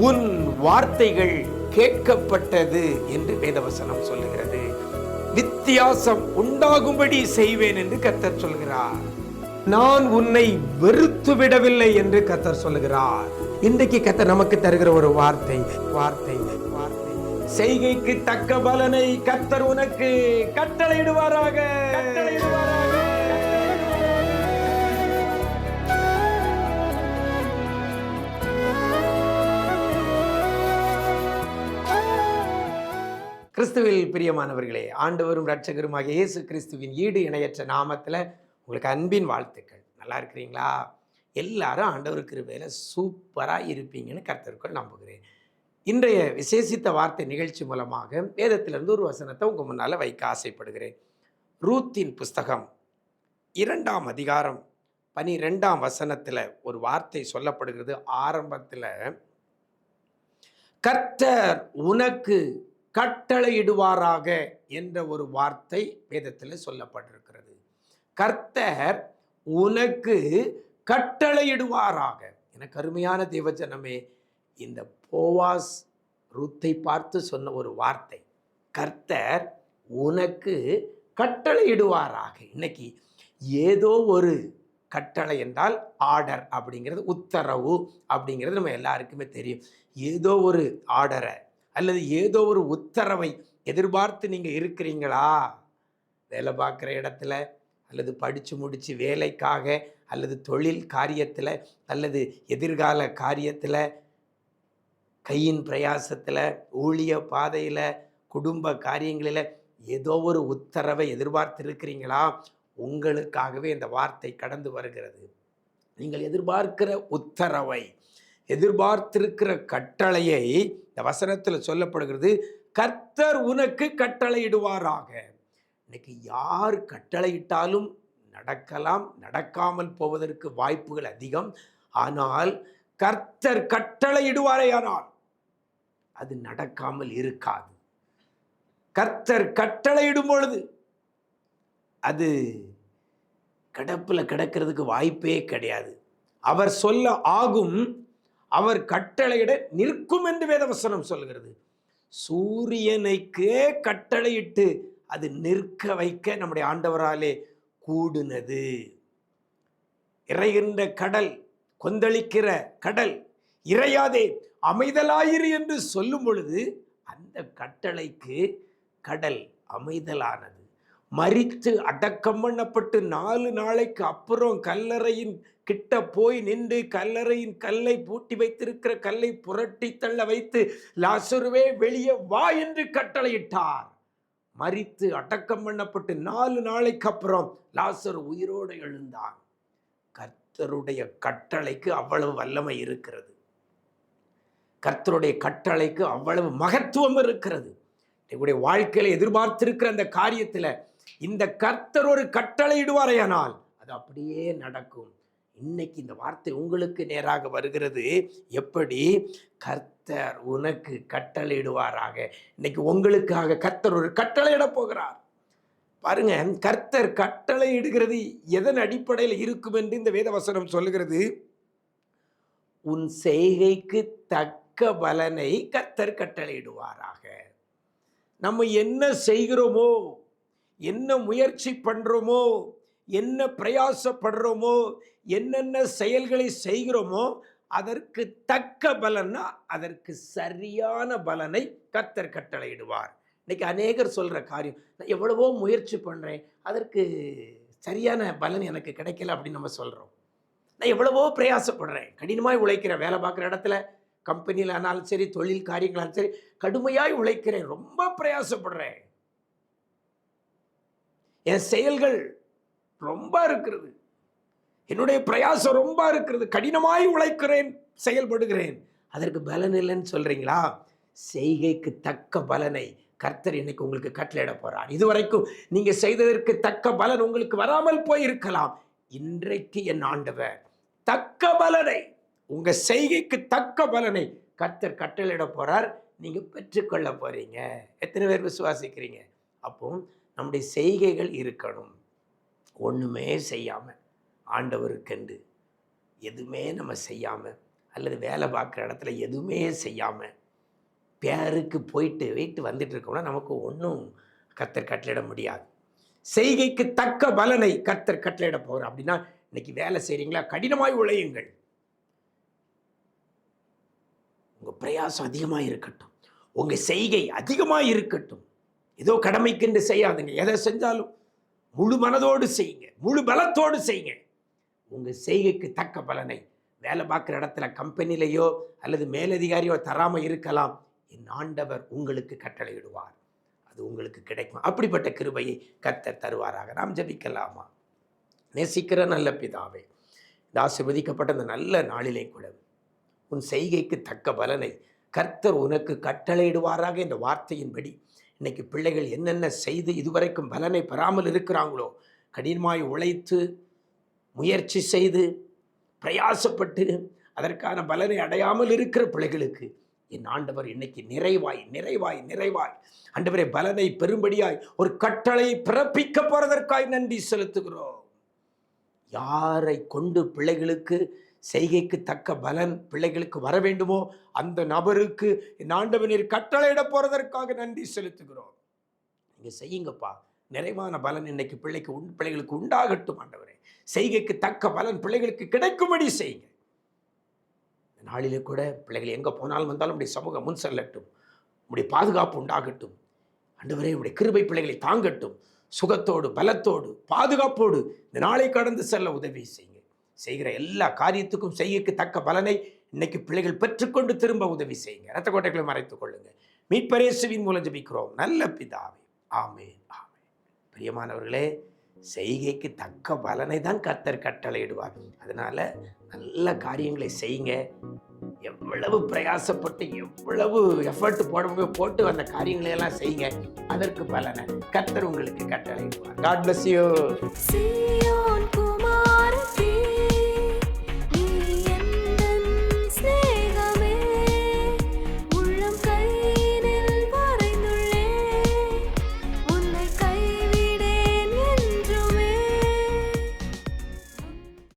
உன் வார்த்தைகள் கேட்கப்பட்டது என்று வேதவசனம் சொல்லுகிறது. வித்தியாசம் உண்டாகும்படி செய்வேன் என்று கர்த்தர் சொல்கிறார். நான் உன்னை வெறுத்து விடவில்லை என்று கர்த்தர் சொல்லுகிறார். இன்றைக்கு கர்த்தர் நமக்கு தருகிற ஒரு வார்த்தை வார்த்தை வார்த்தை செய்கைக்கு தக்க பலனை கர்த்தர் உனக்கு கட்டளையிடுவாராக. கிறிஸ்துவில் பிரியமானவர்களே, ஆண்டவரும் இரட்சகருமாகிய இயேசு கிறிஸ்துவின் ஈடு இணையற்ற நாமத்தில் உங்களுக்கு அன்பின் வாழ்த்துக்கள். நல்லா இருக்கிறீங்களா? எல்லாரும் ஆண்டவர் கிருபையில சூப்பராக இருப்பீங்கன்னு கர்த்தருக்குள் நம்புகிறேன். இன்றைய விசேஷித்த வார்த்தை நிகழ்ச்சி மூலமாக வேதத்திலிருந்து ஒரு வசனத்தை உங்கள் முன்னால் வைக்க ஆசைப்படுகிறேன். ரூத்தின் புஸ்தகம் 2ஆம் அதிகாரம் 12ஆம் வசனத்தில் ஒரு வார்த்தை சொல்லப்படுகிறது. ஆரம்பத்தில் கர்த்தர் உனக்கு கட்டளையிடுவாராக என்ற ஒரு வார்த்தை வேதத்தில் சொல்லப்பட்டிருக்கிறது. கர்த்தர் உனக்கு கட்டளையிடுவாராக. எனக்கு அருமையான தேவஜனமே, இந்த போவாஸ் ரூத்தை பார்த்து சொன்ன ஒரு வார்த்தை, கர்த்தர் உனக்கு கட்டளையிடுவாராக. இன்னைக்கு ஏதோ ஒரு கட்டளை என்றால் ஆர்டர் அப்படிங்கிறது, உத்தரவு அப்படிங்கிறது நம்ம எல்லாருக்குமே தெரியும். ஏதோ ஒரு ஆர்டரை அல்லது ஏதோ ஒரு உத்தரவை எதிர்பார்த்து நீங்கள் இருக்கிறீங்களா? வேலை பார்க்குற இடத்துல, அல்லது படித்து முடித்து வேலைக்காக, அல்லது தொழில் காரியத்தில், அல்லது எதிர்கால காரியத்தில், கையின் பிரயாசத்தில், ஊழிய பாதையில், குடும்ப காரியங்களில் ஏதோ ஒரு உத்தரவை எதிர்பார்த்து இருக்கிறீங்களா? உங்களுக்காகவே இந்த வார்த்தை கடந்து வருகிறது. நீங்கள் எதிர்பார்க்கிற உத்தரவை, எதிர்பார்த்திருக்கிற கட்டளையை இந்த வசனத்தில் சொல்லப்படுகிறது. கர்த்தர் உனக்கு கட்டளையிடுவாராக. இன்னைக்கு யார் கட்டளையிட்டாலும் நடக்கலாம், நடக்காமல் போவதற்கு வாய்ப்புகள் அதிகம். ஆனால் கர்த்தர் கட்டளையிடுவாரேயானால் அது நடக்காமல் இருக்காது. கர்த்தர் கட்டளையிடும் பொழுது அது கிடப்பில் கிடக்கிறதுக்கு வாய்ப்பே கிடையாது. அவர் சொல்ல ஆகும், அவர் கட்டளையிட நிற்கும் என்று வேதவசனம் சொல்கிறது. சூரியனுக்கே கட்டளையிட்டு அது நிற்க வைக்க நம்முடைய ஆண்டவராலே கூடுனது. இறைகின்ற கடல், கொந்தளிக்கிற கடல், இறையாதே அமைதலாயிரு என்று சொல்லும் பொழுது அந்த கட்டளைக்கு கடல் அமைதலானது. மரித்து அடக்கம் பண்ணப்பட்டு 4 நாளைக்கு அப்புறம் கல்லறையின் கிட்ட போய் நின்று கல்லறையின் கல்லை பூட்டி வைத்திருக்கிற கல்லை புரட்டி தள்ள வைத்து, லாசருவே வெளியே வா என்று கட்டளையிட்டார். மரித்து அடக்கம் பண்ணப்பட்டு 4 நாளைக்கு அப்புறம் லாசர் உயிரோடு எழுந்தான். கர்த்தருடைய கட்டளைக்கு அவ்வளவு வல்லமை இருக்கிறது. கர்த்தருடைய கட்டளைக்கு அவ்வளவு மகத்துவம் இருக்கிறது. என்னுடைய வாழ்க்கையில எதிர்பார்த்திருக்கிற அந்த காரியத்தில் இந்த கர்த்தர் ஒரு கட்டளையிடுவாரேயானால் அது அப்படியே நடக்கும். இன்னைக்கு இந்த வார்த்தை உங்களுக்கு நேராக வருகிறது. எப்படி? கர்த்தர் உனக்கு கட்டளையிடுவாராக. இன்னைக்கு உங்களுக்காக கர்த்தர் ஒரு கட்டளையிட போகிறார். பாருங்க, கர்த்தர் கட்டளையிடுகிறது எதன் அடிப்படையில் இருக்கும் என்று இந்த வேதவசனம் சொல்லுகிறது. உன் செய்கைக்கு தக்க பலனை கர்த்தர் கட்டளையிடுவாராக. நம்ம என்ன செய்கிறோமோ, என்ன முயற்சி பண்றோமோ, என்ன பிரயாசப்படுறோமோ, என்னென்ன செயல்களை செய்கிறோமோ அதற்கு தக்க பலன்னா அதற்கு சரியான பலனை கர்த்தர் கட்டளையிடுவார். இன்னைக்கு அநேகர் சொல்ற காரியம், நான் எவ்வளவோ முயற்சி பண்றேன், அதற்கு சரியான பலன் எனக்கு கிடைக்கல அப்படின்னு நம்ம சொல்றோம். நான் எவ்வளவோ பிரயாசப்படுறேன், கடினமாய் உழைக்கிறேன், வேலை பார்க்குற இடத்துல, கம்பெனியில் ஆனாலும் சரி, தொழில் காரியங்களாலும் சரி, கடுமையாய் உழைக்கிறேன், ரொம்ப பிரயாசப்படுறேன், என் செயல்கள் ரொம்ப இருக்கிறது, என்னுடைய பிரயாசம் ரொம்ப இருக்கிறது, கடினமாய் உழைக்கிறேன், செயல்படுகிறேன், அதற்கு பலன் இல்லைன்னு சொல்றீங்களா? செய்கைக்கு தக்க பலனை கர்த்தர் இன்னைக்கு உங்களுக்கு கட்டளையிட போறார். இதுவரைக்கும் நீங்க செய்ததற்கு தக்க பலன் உங்களுக்கு வராமல் போயிருக்கலாம். இன்றைக்கு என் ஆண்டவர் தக்க பலனை, உங்க செய்கைக்கு தக்க பலனை கர்த்தர் கட்டளையிட போறார். நீங்கள் பெற்றுக்கொள்ள போகிறீங்க. எத்தனை பேர் விசுவாசிக்கிறீங்க? அப்போ நம்முடைய செய்கைகள் இருக்கணும். ஒன்றுமே செய்யாமல், ஆண்டவருக்கென்று எதுவுமே நம்ம செய்யாமல், அல்லது வேலை பார்க்குற இடத்துல எதுவுமே செய்யாமல் பேருக்கு போயிட்டு வந்துட்டு இருக்கோம்னா நமக்கு ஒன்றும் கர்த்தர் கட்டளையிட முடியாது. செய்கைக்கு தக்க பலனை கர்த்தர் கட்டளையிட போகிறார். அப்படின்னா இன்னைக்கு வேலை செய்கிறீங்களா, கடினமாய் உழையுங்கள். உங்கள் பிரயாசம் அதிகமாக இருக்கட்டும், உங்கள் செய்கை அதிகமாக இருக்கட்டும். ஏதோ கடமைக்கென்று செய்யாதுங்க. எதை செஞ்சாலும் முழு மனதோடு செய்யுங்க, முழு பலத்தோடு செய்யுங்க. உங்கள் செய்கைக்கு தக்க பலனை வேலை பார்க்குற இடத்துல கம்பெனிலேயோ அல்லது மேலதிகாரியோ தராமல் இருக்கலாம். என் ஆண்டவர் உங்களுக்கு கட்டளையிடுவார், அது உங்களுக்கு கிடைக்கும். அப்படிப்பட்ட கிருபையை கர்த்தர் தருவாராக. நாம் ஜெபிக்கலாமா? நேசிக்கிற நல்ல பிதாவே, இந்த ஆசீர்வதிக்கப்பட்ட இந்த நல்ல நாளிலே கூட உன் செய்கைக்கு தக்க பலனை கர்த்தர் உனக்கு கட்டளையிடுவாராக என்ற வார்த்தையின்படி இன்னைக்கு பிள்ளைகள் என்னென்ன செய்து இதுவரைக்கும் பலனை பெறாமல் இருக்கிறாங்களோ, கடினமாய் உழைத்து முயற்சி செய்து பிரயாசப்பட்டு அதற்கான பலனை அடையாமல் இருக்கிற பிள்ளைகளுக்கு என் ஆண்டவர் இன்னைக்கு நிறைவாய் நிறைவாய் நிறைவாய் ஆண்டவரே பலனை பெரும்படியாய் ஒரு கட்டளை பிறப்பிக்க போறதற்காய் நன்றி செலுத்துகிறோம். யாரை கொண்டு பிள்ளைகளுக்கு செய்கைக்கு தக்க பலன் பிள்ளைகளுக்கு வர வேண்டுமோ அந்த நபருக்கு என் ஆண்டவர் நீர் கட்டளையிட போறதற்காக நன்றி செலுத்துகிறோம். நீங்க செய்யுங்கப்பா, நிறைவான பலன் இன்னைக்கு பிள்ளைகளுக்கு உண்டாகட்டும். ஆண்டவரே, செய்கைக்கு தக்க பலன் பிள்ளைகளுக்கு கிடைக்கும்படி செய்யுங்க. நாளிலே கூட பிள்ளைகள் எங்கே போனாலும் வந்தாலும் உடைய சமூகம் முன் செல்லட்டும், உடைய பாதுகாப்பு உண்டாகட்டும். ஆண்டவரே, உடைய கிருபை பிள்ளைகளை தாங்கட்டும். சுகத்தோடு பலத்தோடு பாதுகாப்போடு இந்த நாளை கடந்து செல்ல உதவி செய்யுங்க. செய்கிற எல்லா காரியத்துக்கும் செய்கைக்கு தக்க பலனை இன்னைக்கு பிள்ளைகள் பெற்றுக்கொண்டு திரும்ப உதவி செய்யுங்க. இரத்த கோட்டைகளை மறைத்துக் கொள்ளுங்க. மீட்பர் இயேசுவின் மூலம் ஜெபிக்கிறோம் நல்ல பிதாவே, ஆமென் ஆமென். பிரியமானவர்களே, செய்கைக்கு தக்க பலனை தான் கர்த்தர் கட்டளையிடுவார். அதனால நல்ல காரியங்களை செய்யுங்க. எவ்வளவு பிரயாசப்பட்டு எவ்வளவு எஃபர்ட் போட்டு அந்த காரியங்களை எல்லாம் செய்யுங்க. அதற்கு பலனை கர்த்தர் உங்களுக்கு கட்டளையிடுவார். God bless you.